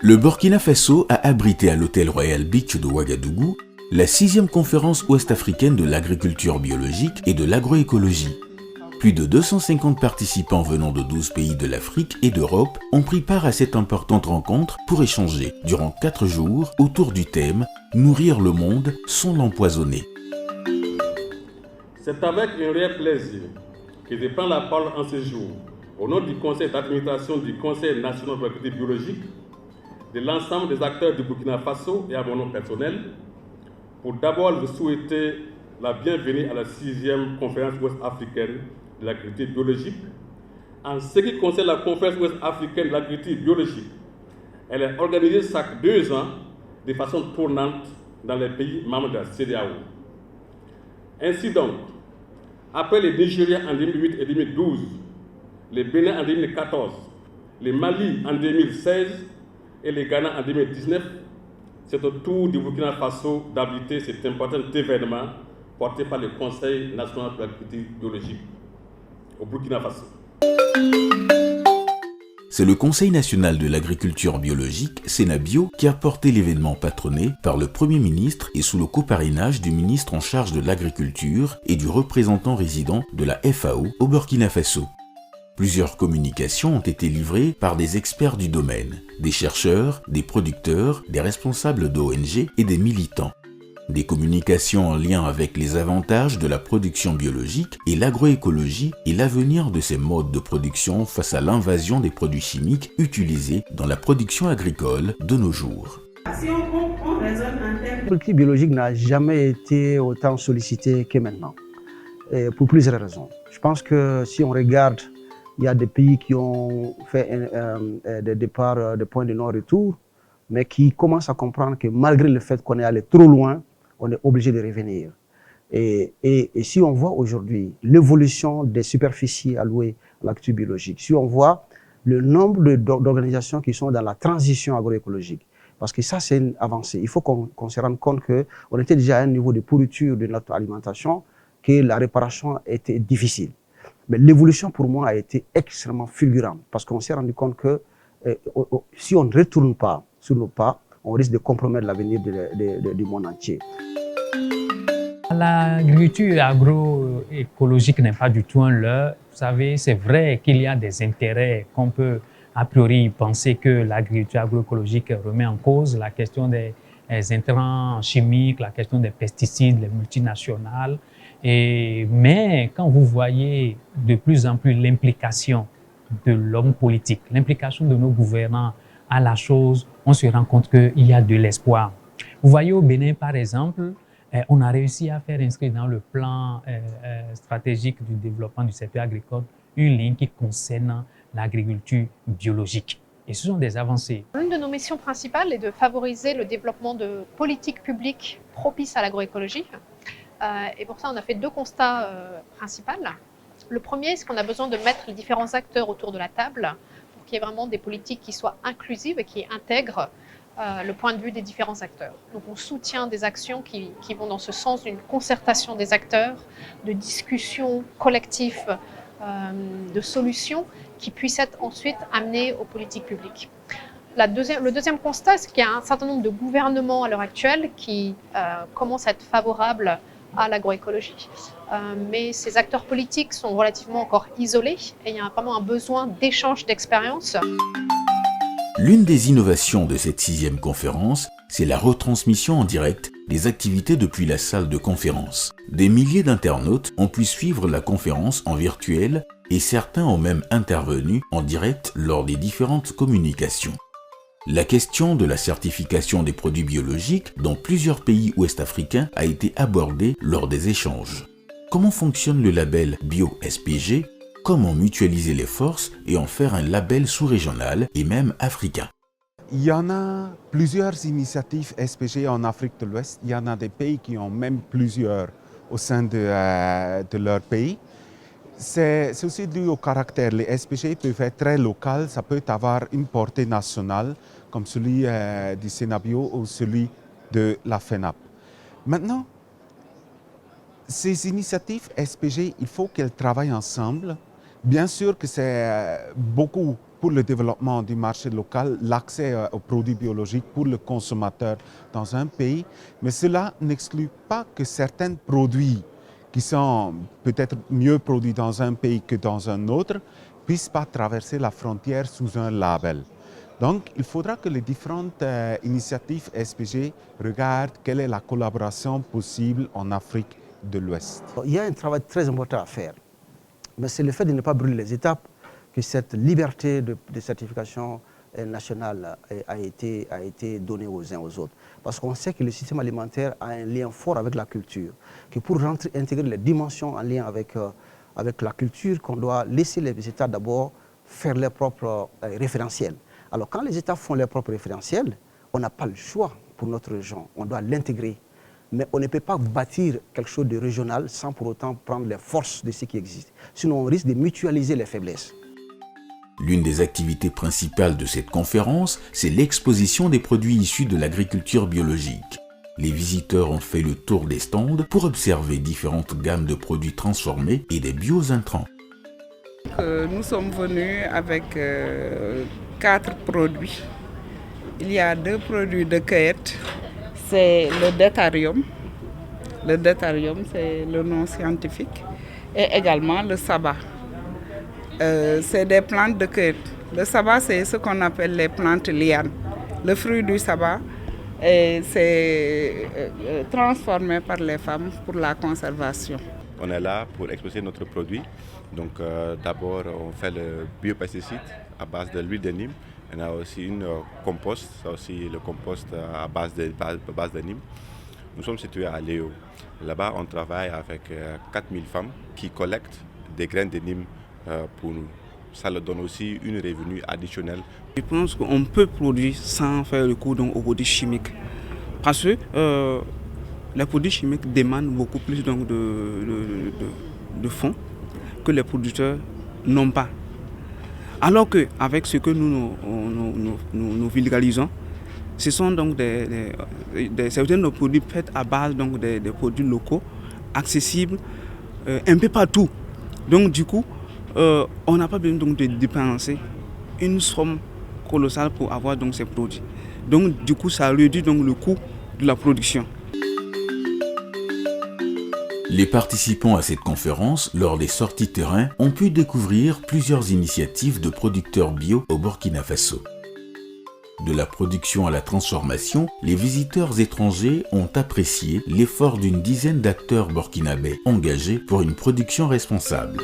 Le Burkina Faso a abrité à l'hôtel Royal Beach de Ouagadougou la 6e conférence ouest-africaine de l'agriculture biologique et de l'agroécologie. Plus de 250 participants venant de 12 pays de l'Afrique et d'Europe ont pris part à cette importante rencontre pour échanger durant 4 jours autour du thème « Nourrir le monde sans l'empoisonner ». C'est avec un réel plaisir que je prends la parole en ce jour au nom du conseil d'administration du Conseil national de l'agriculture biologique, de l'ensemble des acteurs du Burkina Faso et à mon nom personnel, pour d'abord vous souhaiter la bienvenue à la 6e conférence ouest-africaine de l'agriculture biologique. En ce qui concerne la conférence ouest-africaine de l'agriculture biologique, elle est organisée chaque 2 ans de façon tournante dans les pays membres de la CEDEAO. Ainsi donc, après le Nigeria en 2008 et 2012, le Bénin en 2014, le Mali en 2016 et le Ghana en 2019, c'est au tour du Burkina Faso d'abriter cet important événement porté par le Conseil national de l'agriculture biologique au Burkina Faso. C'est le Conseil national de l'agriculture biologique, Sénabio, qui a porté l'événement patronné par le Premier ministre et sous le coparrainage du ministre en charge de l'agriculture et du représentant résident de la FAO au Burkina Faso. Plusieurs communications ont été livrées par des experts du domaine, des chercheurs, des producteurs, des responsables d'ONG et des militants. Des communications en lien avec les avantages de la production biologique et l'agroécologie et l'avenir de ces modes de production face à l'invasion des produits chimiques utilisés dans la production agricole de nos jours. Si on raisonne en termes... L'agriculture biologique n'a jamais été autant sollicitée que maintenant, et pour plusieurs raisons. Je pense que si on regarde, il y a des pays qui ont fait des départs, des points de non-retour, mais qui commencent à comprendre que malgré le fait qu'on est allé trop loin, on est obligé de revenir. Et si on voit aujourd'hui l'évolution des superficies allouées à l'agriculture biologique, si on voit le nombre d'organisations qui sont dans la transition agroécologique, parce que ça c'est une avancée. Il faut qu'on se rende compte qu'on était déjà à un niveau de pourriture de notre alimentation, que la réparation était difficile. Mais l'évolution pour moi a été extrêmement fulgurante, parce qu'on s'est rendu compte que si on ne retourne pas sur nos pas, on risque de compromettre l'avenir du monde entier. L'agriculture agroécologique n'est pas du tout un leurre. Vous savez, c'est vrai qu'il y a des intérêts qu'on peut a priori penser que l'agriculture agroécologique remet en cause la question des intrants chimiques, la question des pesticides, les multinationales. Mais quand vous voyez de plus en plus l'implication de l'homme politique, l'implication de nos gouvernants à la chose, on se rend compte qu'il y a de l'espoir. Vous voyez au Bénin, par exemple, on a réussi à faire inscrire dans le plan stratégique du développement du secteur agricole une ligne qui concerne l'agriculture biologique. Et ce sont des avancées. L'une de nos missions principales est de favoriser le développement de politiques publiques propices à l'agroécologie. Et pour ça, on a fait 2 constats principaux. Le premier, c'est qu'on a besoin de mettre les différents acteurs autour de la table pour qu'il y ait vraiment des politiques qui soient inclusives et qui intègrent le point de vue des différents acteurs. Donc on soutient des actions qui vont dans ce sens d'une concertation des acteurs, de discussions collectives, de solutions qui puissent être ensuite amenées aux politiques publiques. Le deuxième constat, c'est qu'il y a un certain nombre de gouvernements à l'heure actuelle qui commencent à être favorables à l'agroécologie. Mais ces acteurs politiques sont relativement encore isolés et il y a vraiment un besoin d'échange d'expériences. L'une des innovations de cette 6e conférence, c'est la retransmission en direct des activités depuis la salle de conférence. Des milliers d'internautes ont pu suivre la conférence en virtuel et certains ont même intervenu en direct lors des différentes communications. La question de la certification des produits biologiques dans plusieurs pays ouest-africains a été abordée lors des échanges. Comment fonctionne le label Bio-SPG ? Comment mutualiser les forces et en faire un label sous-régional et même africain? Il y en a plusieurs initiatives SPG en Afrique de l'Ouest. Il y en a des pays qui ont même plusieurs au sein de leur pays. C'est aussi dû au caractère. Les SPG peuvent être très locaux, ça peut avoir une portée nationale, comme celui du Sénabio ou celui de la FENAP. Maintenant, ces initiatives SPG, il faut qu'elles travaillent ensemble. Bien sûr que c'est beaucoup pour le développement du marché local, l'accès aux produits biologiques pour le consommateur dans un pays. Mais cela n'exclut pas que certains produits qui sont peut-être mieux produits dans un pays que dans un autre puissent pas traverser la frontière sous un label. Donc, il faudra que les différentes initiatives SPG regardent quelle est la collaboration possible en Afrique de l'Ouest. Il y a un travail très important à faire, mais c'est le fait de ne pas brûler les étapes que cette liberté de certification nationale a été donnée aux uns aux autres. Parce qu'on sait que le système alimentaire a un lien fort avec la culture, que pour intégrer les dimensions en lien avec la culture, qu'on doit laisser les États d'abord faire leurs propres référentiels. Alors quand les États font leurs propres référentiels, on n'a pas le choix pour notre région, on doit l'intégrer. Mais on ne peut pas bâtir quelque chose de régional sans pour autant prendre les forces de ce qui existe. Sinon on risque de mutualiser les faiblesses. L'une des activités principales de cette conférence, c'est l'exposition des produits issus de l'agriculture biologique. Les visiteurs ont fait le tour des stands pour observer différentes gammes de produits transformés et des bio-intrants. Nous sommes venus avec 4 produits. Il y a 2 produits de cueillette. C'est le Détarium. Le Détarium, c'est le nom scientifique. Et également le Saba. C'est des plantes de cueillette. Le Saba, c'est ce qu'on appelle les plantes lianes. Le fruit du Saba, c'est transformé par les femmes pour la conservation. On est là pour exposer notre produit. Donc d'abord, on fait le biopesticide à base de l'huile de Nîmes. On a aussi une compost, c'est aussi le compost à base de Nîmes. Nous sommes situés à Léo. Là-bas, on travaille avec 4000 femmes qui collectent des graines de Nîmes pour nous. Ça leur donne aussi une revenu additionnel. Je pense qu'on peut produire sans faire recours aux produits chimiques. Parce que les produits chimiques demandent beaucoup plus de fonds que les producteurs n'ont pas. Alors qu'avec ce que nous vulgarisons, ce sont donc certains produits faits à base des produits locaux, accessibles un peu partout. Donc du coup, on n'a pas besoin de dépenser une somme colossale pour avoir ces produits. Donc du coup, ça réduit le coût de la production. Les participants à cette conférence, lors des sorties terrain, ont pu découvrir plusieurs initiatives de producteurs bio au Burkina Faso. De la production à la transformation, les visiteurs étrangers ont apprécié l'effort d'une dizaine d'acteurs burkinabés engagés pour une production responsable.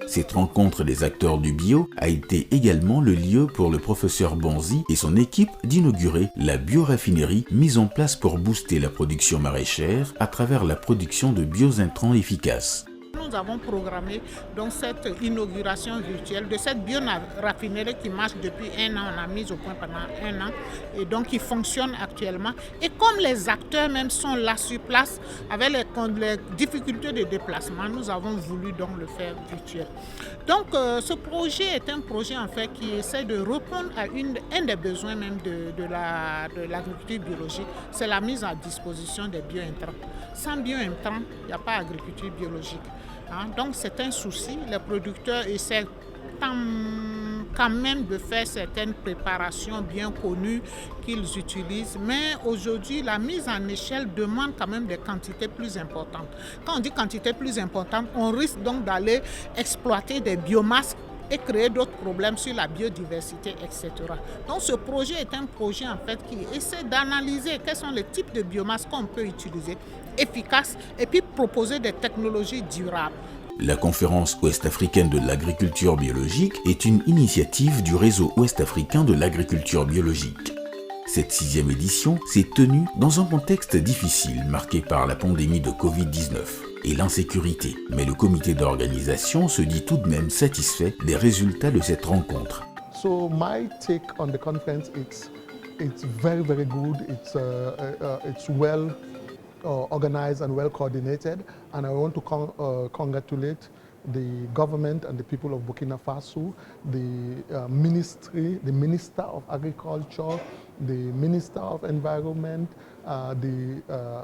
Cette rencontre des acteurs du bio a été également le lieu pour le professeur Bonzi et son équipe d'inaugurer la bioraffinerie mise en place pour booster la production maraîchère à travers la production de bio-intrants efficaces. Nous avons programmé donc cette inauguration virtuelle de cette bioraffinerie qui marche depuis 1 an. On a mis au point pendant 1 an et donc qui fonctionne actuellement. Et comme les acteurs même sont là sur place avec les difficultés de déplacement, nous avons voulu donc le faire virtuel. Donc ce projet est un projet en fait qui essaie de répondre à un des besoins même de l'agriculture biologique, c'est la mise à disposition des bio-intrants. Sans bio-intrants, il n'y a pas d'agriculture biologique. Donc c'est un souci, les producteurs essaient quand même de faire certaines préparations bien connues qu'ils utilisent, mais aujourd'hui la mise en échelle demande quand même des quantités plus importantes. Quand on dit quantité plus importante, on risque donc d'aller exploiter des biomasses et créer d'autres problèmes sur la biodiversité, etc. Donc ce projet est un projet en fait qui essaie d'analyser quels sont les types de biomasse qu'on peut utiliser, efficaces, et puis proposer des technologies durables. La conférence ouest-africaine de l'agriculture biologique est une initiative du réseau ouest-africain de l'agriculture biologique. Cette 6e édition s'est tenue dans un contexte difficile marqué par la pandémie de Covid-19 et l'insécurité. Mais le comité d'organisation se dit tout de même satisfait des résultats de cette rencontre. So my take on the conference, it's very, very good. It's well organized and well coordinated, and I want to congratulate the government and the people of Burkina Faso, the ministry, the Minister of Agriculture, the Minister of Environment, the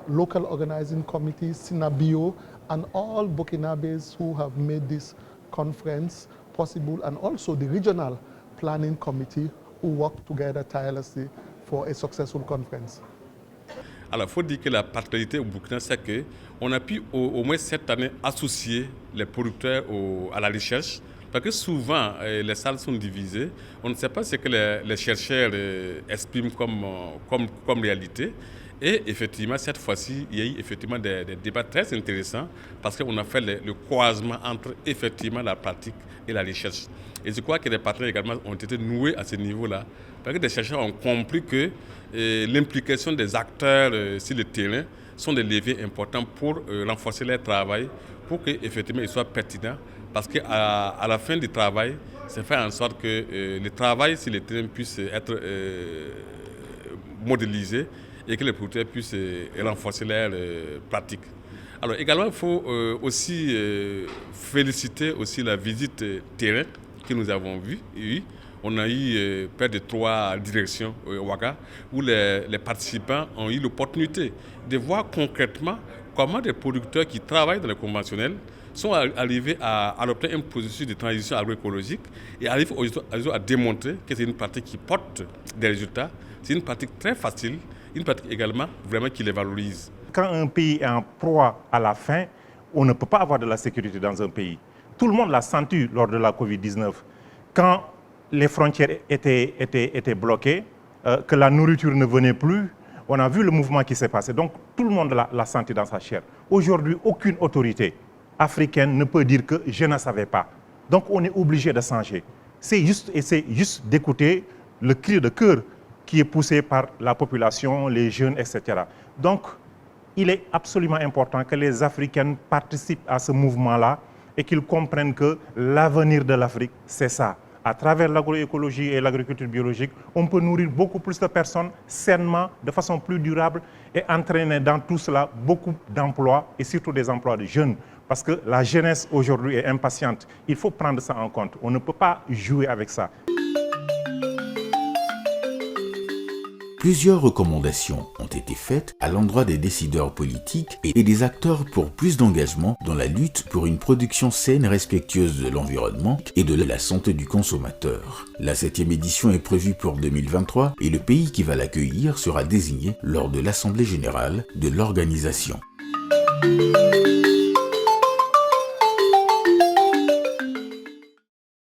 local organizing committees, Sinabio, and all Burkinabes who have made this conference possible, and also the regional planning committee who work together tirelessly for a successful conference. Alors, il faut dire que la particularité au Burkina, c'est qu'on a pu au moins cette année associer les producteurs à la recherche, parce que souvent les salles sont divisées. On ne sait pas ce que les chercheurs expriment comme réalité. Et effectivement, cette fois-ci, il y a eu effectivement des débats très intéressants parce qu'on a fait le croisement entre effectivement la pratique et la recherche. Et je crois que les partenaires également ont été noués à ce niveau-là parce que les chercheurs ont compris que l'implication des acteurs sur le terrain sont des leviers importants pour renforcer leur travail, pour qu'effectivement ils soient pertinents. Parce qu'à la fin du travail, c'est faire en sorte que le travail sur le terrain puisse être modélisé et que les producteurs puissent renforcer leurs pratiques. Alors également, il faut aussi féliciter aussi la visite terrain que nous avons vue. Oui, on a eu près de 3 directions au Ouaga où les participants ont eu l'opportunité de voir concrètement comment des producteurs qui travaillent dans le conventionnel sont arrivés à adopter un processus de transition agroécologique et arrivent à démontrer que c'est une pratique qui porte des résultats. C'est une pratique très facile, une pratique également vraiment qui les valorise. Quand un pays est en proie à la faim, on ne peut pas avoir de la sécurité dans un pays. Tout le monde l'a senti lors de la Covid-19. Quand les frontières étaient bloquées, que la nourriture ne venait plus, on a vu le mouvement qui s'est passé. Donc tout le monde l'a senti dans sa chair. Aujourd'hui, aucune autorité africaine ne peut dire que je ne savais pas. Donc on est obligé de changer. C'est juste d'écouter le cri de cœur qui est poussé par la population, les jeunes, etc. Donc il est absolument important que les Africains participent à ce mouvement-là et qu'ils comprennent que l'avenir de l'Afrique, c'est ça. À travers l'agroécologie et l'agriculture biologique, on peut nourrir beaucoup plus de personnes sainement, de façon plus durable et entraîner dans tout cela beaucoup d'emplois et surtout des emplois de jeunes. Parce que la jeunesse aujourd'hui est impatiente. Il faut prendre ça en compte. On ne peut pas jouer avec ça. Plusieurs recommandations ont été faites à l'endroit des décideurs politiques et des acteurs pour plus d'engagement dans la lutte pour une production saine et respectueuse de l'environnement et de la santé du consommateur. La 7e édition est prévue pour 2023 et le pays qui va l'accueillir sera désigné lors de l'Assemblée générale de l'organisation.